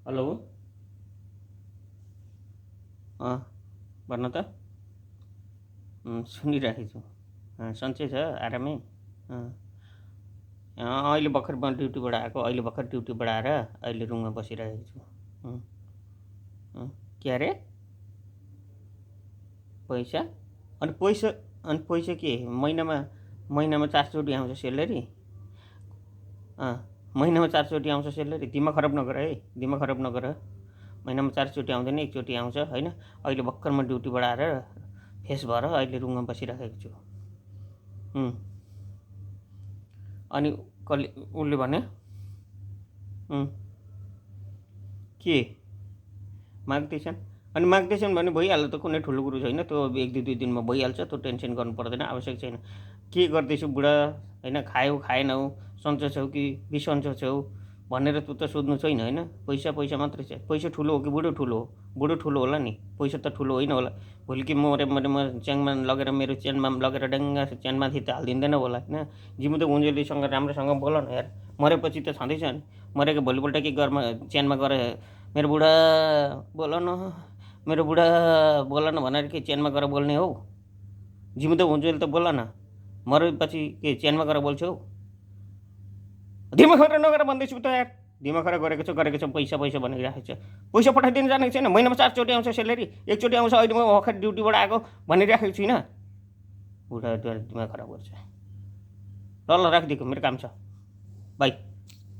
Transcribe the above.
Hello. अँ भन्न त। सुनिरहेको छु। सन्चै छ आरामै। अँ अहिले भर्खर म ड्युटीबाट आएको, अहिले भर्खर ड्युटीबाट आएर अहिले रुममा बसिरहेको छु। अँ, के अरे पैसा? अनि पैसा के महिनामा? महिनामा 4 चोटि आउँछ सेलेरी। अँ महिनामा 4 चोटि आउँछ सेलेरी। दिमाग खराब नगर है, दिमाग खराब नगर। महिनामा 4 चोटि आउँदैन, एकचोटि आउँछ होइन। अहिले भर्खर म ड्युटीबाट आएर फ्रेस भएर अहिले रुममा बसिरहेको छु। अनि कसले उसले भने के माग्दैछन्? अनि माग्दैछन् भने भइहाल्यो त, कुनै ठुलो कुरो छैन त्यो। एक दुई दिनमा भइहाल्छ, त्यो टेन्सन गर्नु पर्दैन, आवश्यक छैन। के गर्दैछु बुढा होइन, खायौ खाएनौ, सन्चो छौ कि बिसन्चो छौ भनेर तँ त सोध्नु छैन होइन। पैसा पैसा मात्रै छ। पैसा ठुलो हो कि बुढो ठुलो हो? बुढो ठुलो होला नि, पैसा त ठुलो होइन होला। भोलि कि म च्याङमा लगेर, मेरो च्यानमा लगेर ड्याङ्गा च्यानमाथि त हालिदिँदैन होला होइन। जिउँदो उन्जेलीसँग राम्रोसँग बोल न यार। मरेपछि त छँदैछ नि। मरेको भोलिपल्ट के घरमा च्यानमा गएर मेरो बुढा बोल न, मेरो बुढा बोल न भनेर के च्यानमा गएर बोल्ने हो? जिउँदो हुन्जेल त बोल न, मरेपछि के च्यानमा गएर बोल्छौ? दिमाग खरा नगरेर भन्दैछु त यार। दिमाग खरा गरेको छ पैसा पैसा भनिरहेको छ। पैसा पठाइदिनु जानेको छैन? महिनामा 4 चोटि आउँछ सेलेरी, एकचोटि आउँछ। अहिले म भर्खर ड्युटीबाट आएको भनिराखेको छुइनँ। बुढाद्वारा दिमाग खराब गर्छ। ल ल राखिदिएको, मेरो काम छ। बाई।